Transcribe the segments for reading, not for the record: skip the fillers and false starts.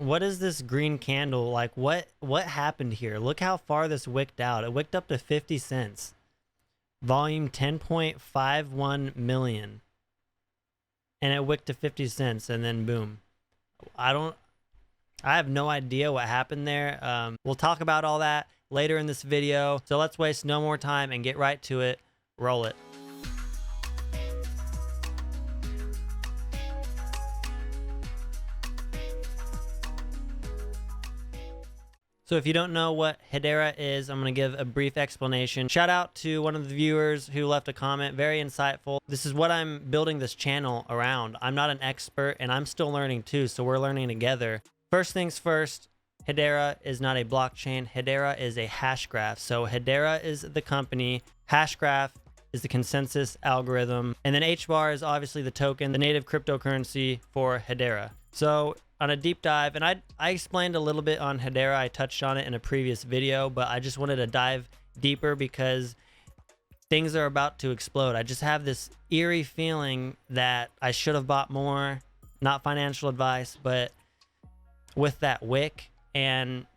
What is this green candle? Like what happened here? Look how far this wicked out. It wicked up to 50 cents. Volume 10.51 million. And it wicked to 50 cents and then boom. I have no idea what happened there. We'll talk about all that later in this video. So let's waste no more time and get right to it. Roll it. So if you don't know what Hedera is, I'm going to give a brief explanation. Shout out to one of the viewers who left a comment, very insightful. This is what I'm building this channel around. I'm not an expert and I'm still learning too, so we're learning together. First things first, Hedera is not a blockchain. Hedera is a hash graph. So Hedera is the company, Hashgraph is the consensus algorithm, and then HBAR is obviously the token, the native cryptocurrency for Hedera. So on a deep dive, and I explained a little bit on Hedera, I touched on it in a previous video, but I just wanted to dive deeper because things are about to explode. I just have this eerie feeling that I should have bought more, not financial advice, but with that wick and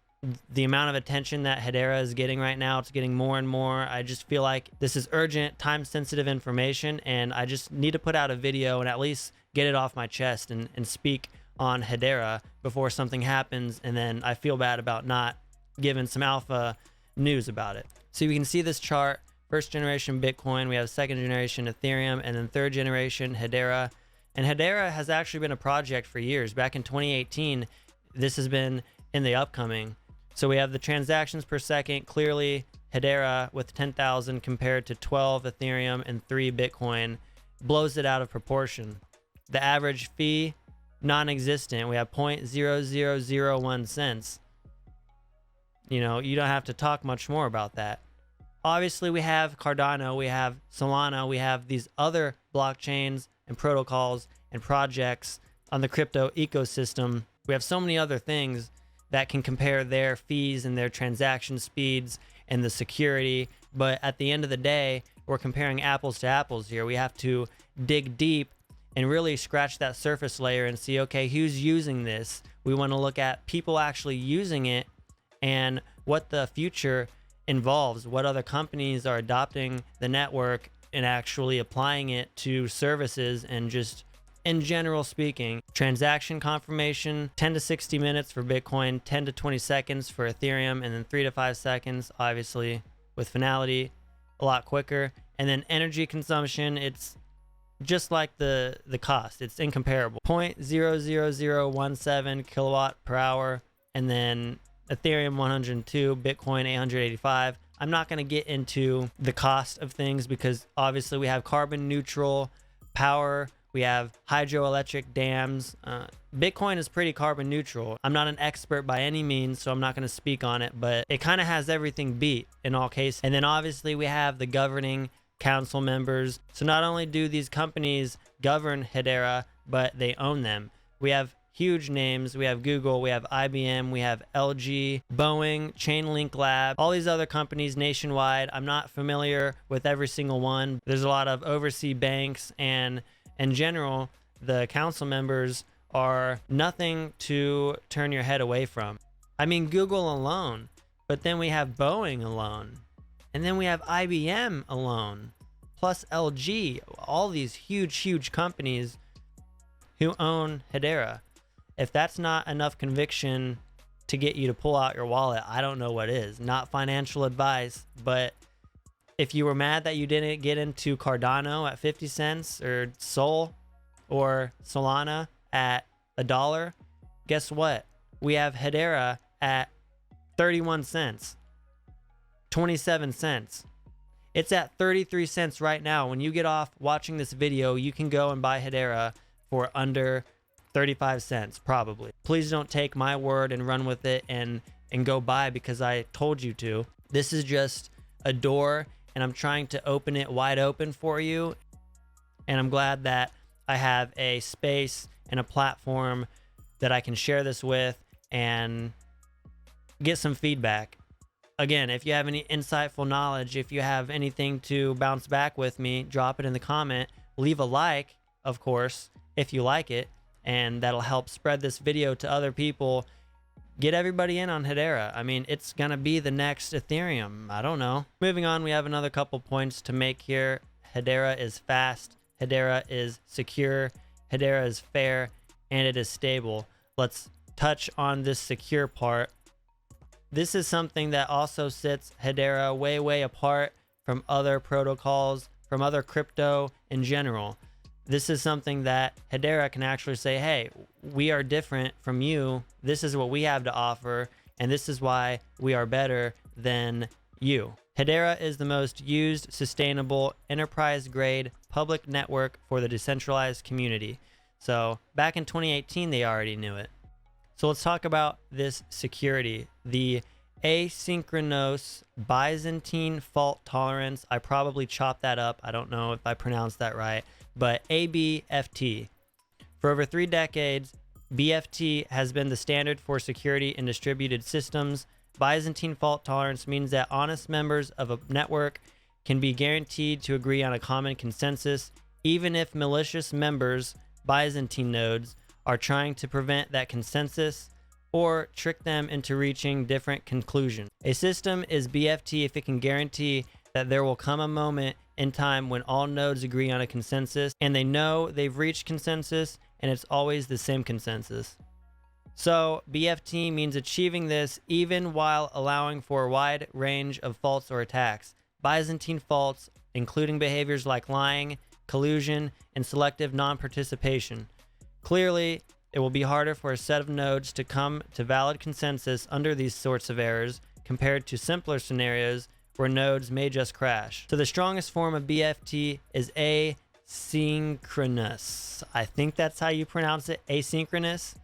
the amount of attention that Hedera is getting right now, it's getting more and more. I just feel like this is urgent, time-sensitive information, and I just need to put out a video and at least get it off my chest and speak on Hedera before something happens, and then I feel bad about not giving some alpha news about it. So you can see this chart, first generation Bitcoin, we have second generation Ethereum, and then third generation Hedera. And Hedera has actually been a project for years. Back in 2018, this has been in the upcoming. So we have the transactions per second, clearly Hedera with 10,000 compared to 12 Ethereum and 3 Bitcoin blows it out of proportion. The average fee, non-existent. We have 0.0001 cents. You know, you don't have to talk much more about that. Obviously, we have Cardano, we have Solana, we have these other blockchains and protocols and projects on the crypto ecosystem. We have so many other things that can compare their fees and their transaction speeds and the security. But at the end of the day, we're comparing apples to apples here. We have to dig deep and really scratch that surface layer and see, okay, who's using this? We want to look at people actually using it and what the future involves, what other companies are adopting the network and actually applying it to services, and just in general speaking, transaction confirmation, 10 to 60 minutes for Bitcoin, 10 to 20 seconds for Ethereum, and then 3 to 5 seconds, obviously, with finality, a lot quicker. And then energy consumption, it's just like the cost, it's incomparable. 0.00017 kilowatt per hour, and then Ethereum 102, Bitcoin 885. I'm not going to get into the cost of things because obviously we have carbon neutral power, we have hydroelectric dams. Bitcoin is pretty carbon neutral. I'm not an expert by any means, so I'm not going to speak on it, but it kind of has everything beat in all cases. And then obviously we have the governing council members. So not only do these companies govern Hedera, but they own them. We have huge names. We have Google, we have IBM, we have LG, Boeing, Chainlink Lab, all these other companies nationwide. I'm not familiar with every single one. There's a lot of overseas banks, and in general, the council members are nothing to turn your head away from. I mean, Google alone, but then we have Boeing alone. And then we have IBM alone, plus LG, all these huge companies who own Hedera. If that's not enough conviction to get you to pull out your wallet, I don't know what is. Not financial advice, but if you were mad that you didn't get into Cardano at 50 cents or Sol or Solana at $1, guess what? We have Hedera at 31 cents. 27 cents. It's at 33 cents right now. When you get off watching this video, you can go and buy Hedera for under 35 cents, probably. Please don't take my word and run with it and go buy because I told you to. This is just a door, and I'm trying to open it wide open for you. And I'm glad that I have a space and a platform that I can share this with and get some feedback. Again, if you have any insightful knowledge, if you have anything to bounce back with me, drop it in the comment. Leave a like, of course, if you like it. and that'll help spread this video to other people. Get everybody in on Hedera. I mean, it's going to be the next Ethereum. I don't know. Moving on, we have another couple points to make here. Hedera is fast. Hedera is secure. Hedera is fair, and it is stable. Let's touch on this secure part. This is something that also sets Hedera way, way apart from other protocols, from other crypto in general. This is something that Hedera can actually say, hey, we are different from you. This is what we have to offer, and this is why we are better than you. Hedera is the most used, sustainable, enterprise-grade public network for the decentralized community. So back in 2018, they already knew it. So let's talk about this security. The asynchronous Byzantine fault tolerance. I probably chopped that up. I don't know if I pronounced that right, but ABFT. For over 3 decades, BFT has been the standard for security in distributed systems. Byzantine fault tolerance means that honest members of a network can be guaranteed to agree on a common consensus, even if malicious members, Byzantine nodes, are trying to prevent that consensus or trick them into reaching different conclusions. A system is BFT if it can guarantee that there will come a moment in time when all nodes agree on a consensus and they know they've reached consensus and it's always the same consensus. So BFT means achieving this even while allowing for a wide range of faults or attacks. Byzantine faults, including behaviors like lying, collusion, and selective non-participation. Clearly, it will be harder for a set of nodes to come to valid consensus under these sorts of errors compared to simpler scenarios where nodes may just crash. So the strongest form of BFT is asynchronous. I think that's how you pronounce it, asynchronous.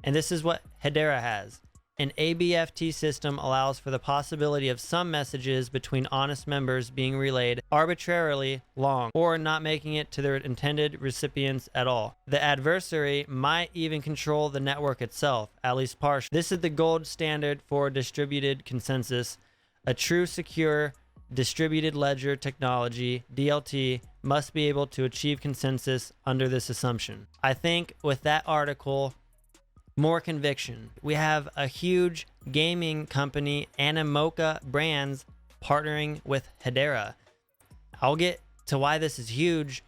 And this is what Hedera has. An ABFT system allows for the possibility of some messages between honest members being relayed arbitrarily long or not making it to their intended recipients at all. The adversary might even control the network itself, at least partially. This is the gold standard for distributed consensus. A true secure distributed ledger technology, DLT, must be able to achieve consensus under this assumption. I think with that article, more conviction. We have a huge gaming company, Animoca Brands, partnering with Hedera. I'll get to why this is huge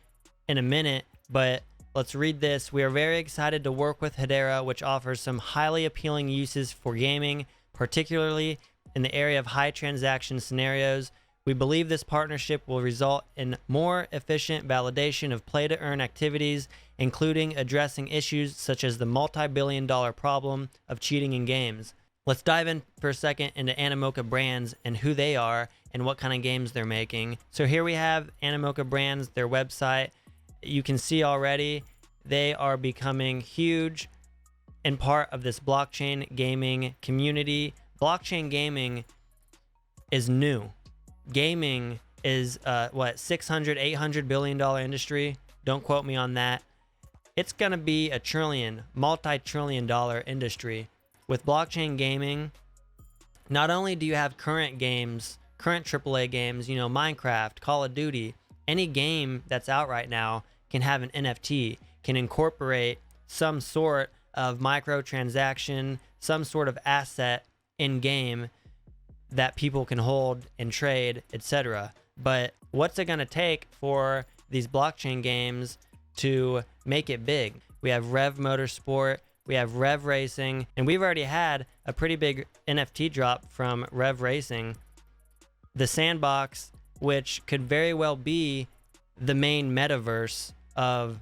in a minute, but let's read this. We are very excited to work with Hedera, which offers some highly appealing uses for gaming, particularly in the area of high transaction scenarios. We believe this partnership will result in more efficient validation of play-to-earn activities, including addressing issues such as the multi-billion-dollar problem of cheating in games. Let's dive in for a second into Animoca Brands and who they are and what kind of games they're making. So here we have Animoca Brands, their website. You can see already they are becoming huge and part of this blockchain gaming community. Blockchain gaming is new. Gaming is what, $600-800 billion industry. Don't quote me on that. It's gonna be a multi-trillion dollar industry. With blockchain gaming, not only do you have current games, current AAA games, you know, Minecraft, Call of Duty, any game that's out right now can have an NFT, can incorporate some sort of microtransaction, some sort of asset in game that people can hold and trade, etc. But what's it going to take for these blockchain games to make it big? We have Rev Motorsport, we have Rev Racing, and we've already had a pretty big NFT drop from Rev Racing. The Sandbox, which could very well be the main metaverse of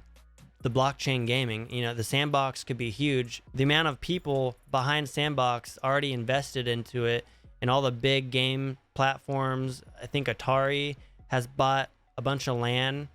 the blockchain gaming. You know, the Sandbox could be huge. The amount of people behind Sandbox already invested into it, and all the big game platforms. I think Atari has bought a bunch of land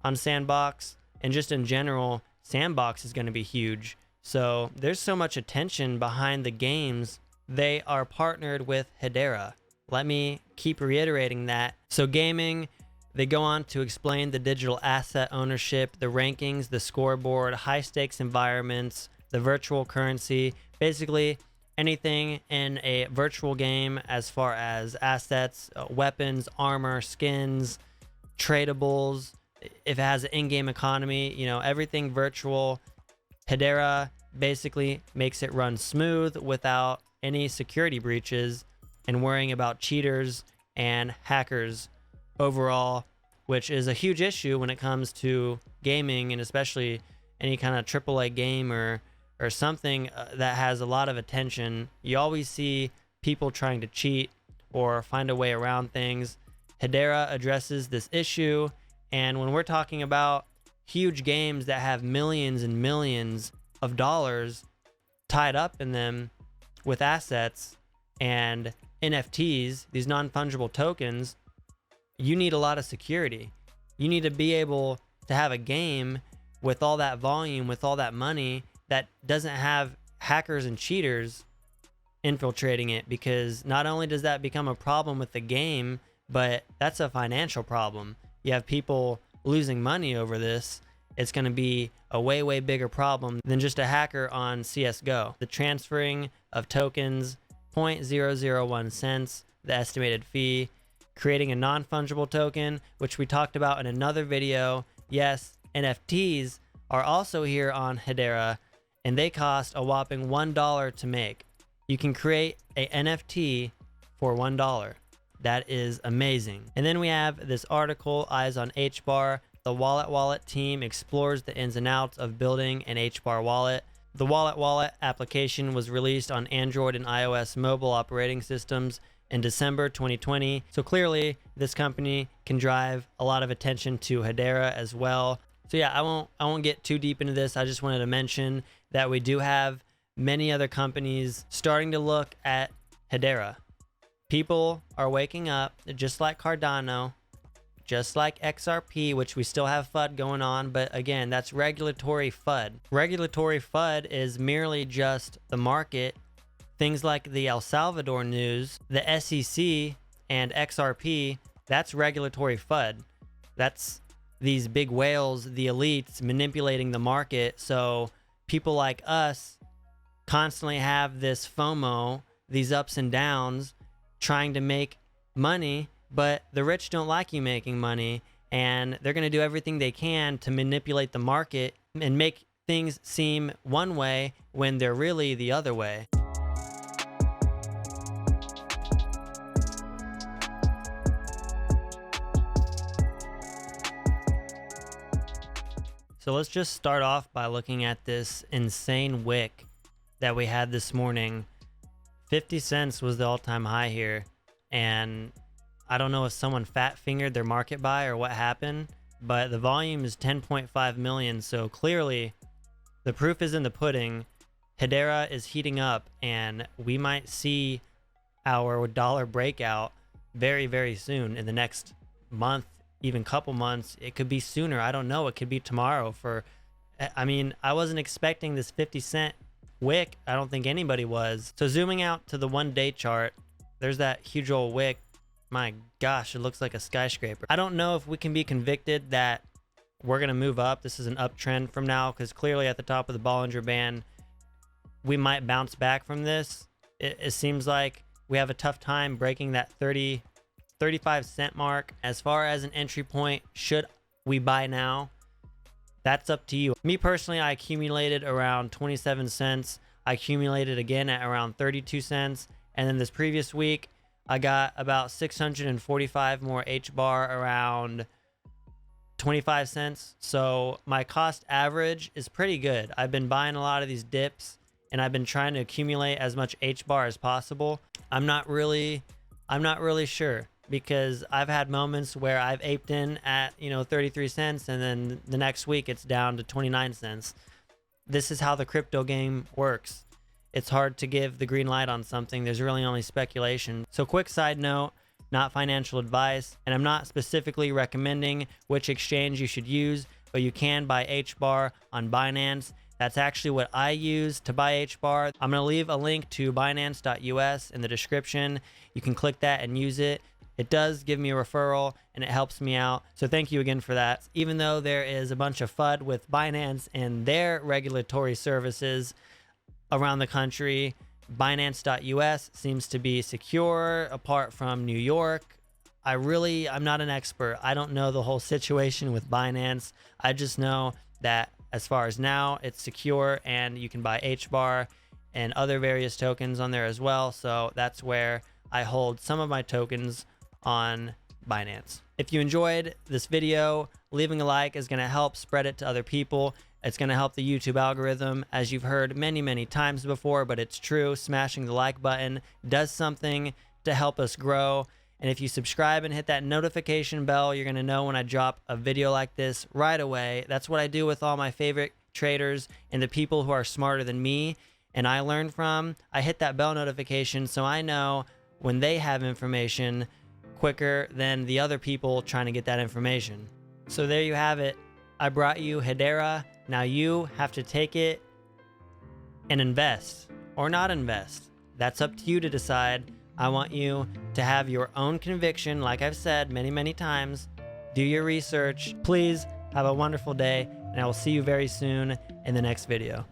on Sandbox, and just in general, Sandbox is going to be huge. So there's so much attention behind the games. They are partnered with Hedera. Let me keep reiterating that. So gaming, they go on to explain the digital asset ownership, the rankings, the scoreboard, high stakes environments, the virtual currency, basically anything in a virtual game as far as assets, weapons, armor, skins, tradables. If it has an in-game economy, you know, everything virtual Hedera basically makes it run smooth without any security breaches and worrying about cheaters and hackers overall, which is a huge issue when it comes to gaming, and especially any kind of AAA game or something that has a lot of attention. You always see people trying to cheat or find a way around things. Hedera addresses this issue, and when we're talking about huge games that have millions and millions of dollars tied up in them with assets and NFTs, these non-fungible tokens, you need a lot of security. You need to be able to have a game with all that volume, with all that money, that doesn't have hackers and cheaters infiltrating it, because not only does that become a problem with the game, but that's a financial problem. You have people losing money over this. It's going to be a way, way bigger problem than just a hacker on CSGO. The transferring of tokens, 0.001 cents, the estimated fee, creating a non-fungible token, which we talked about in another video. Yes, NFTs are also here on Hedera, and they cost a whopping $1 to make. You can create a NFT for $1. That is amazing. And then we have this article, Eyes on HBAR. The Wallet team explores the ins and outs of building an HBAR wallet. The Wallet application was released on Android and iOS mobile operating systems in December 2020. So clearly this company can drive a lot of attention to Hedera as well. So yeah, I won't get too deep into this. I just wanted to mention that we do have many other companies starting to look at Hedera. People are waking up, just like Cardano, just like XRP, which we still have FUD going on, but again, that's regulatory FUD. Regulatory FUD is merely just the market. Things like the El Salvador news, the SEC, and XRP, that's regulatory FUD. That's these big whales, the elites, manipulating the market. So people like us constantly have this FOMO, these ups and downs, trying to make money, but the rich don't like you making money, and they're going to do everything they can to manipulate the market and make things seem one way when they're really the other way. So let's just start off by looking at this insane wick that we had this morning. 50 cents was the all-time high here, and I don't know if someone fat fingered their market buy or what happened, but the volume is 10.5 million, so clearly the proof is in the pudding. Hedera is heating up, and we might see our dollar breakout very, very soon, in the next month, even couple months. It could be sooner. I don't know. It could be tomorrow. I mean, I wasn't expecting this 50 cent wick. I don't think anybody was. So zooming out to the 1 day chart, there's that huge old wick. My gosh, it looks like a skyscraper. I don't know if we can be convicted that we're going to move up. This is an uptrend from now, because clearly at the top of the Bollinger Band, we might bounce back from this. It seems like we have a tough time breaking that 35 cent mark. As far as an entry point, should we buy now? That's up to you. Me personally, I accumulated around 27 cents. I accumulated again at around 32 cents. And then this previous week, I got about 645 more HBAR, around 25 cents. So my cost average is pretty good. I've been buying a lot of these dips, and I've been trying to accumulate as much HBAR as possible. I'm not really sure, because I've had moments where I've aped in at 33 cents, and then the next week it's down to 29 cents. This is how the crypto game works. It's hard to give the green light on something. There's really only speculation. So quick side note, not financial advice, and I'm not specifically recommending which exchange you should use, but you can buy HBAR on Binance. That's actually what I use to buy HBAR. I'm going to leave a link to Binance.us in the description. You can click that and use it. It does give me a referral, and it helps me out. So thank you again for that. Even though there is a bunch of FUD with Binance and their regulatory services around the country, Binance.us seems to be secure apart from New York. I'm not an expert. I don't know the whole situation with Binance. I just know that As far as now, it's secure, and you can buy HBAR and other various tokens on there as well. So that's where I hold some of my tokens on Binance. If you enjoyed this video, leaving a like is going to help spread it to other people. It's going to help the YouTube algorithm, as you've heard many times before, but it's true. Smashing the like button does something to help us grow. And if you subscribe and hit that notification bell, you're going to know when I drop a video like this right away. That's what I do with all my favorite traders and the people who are smarter than me and I learn from. I hit that bell notification so I know when they have information quicker than the other people trying to get that information. So there you have it. I brought you Hedera. Now you have to take it and invest or not invest. That's up to you to decide. I want you to have your own conviction. Like I've said many times, do your research. Please have a wonderful day, and I will see you very soon in the next video.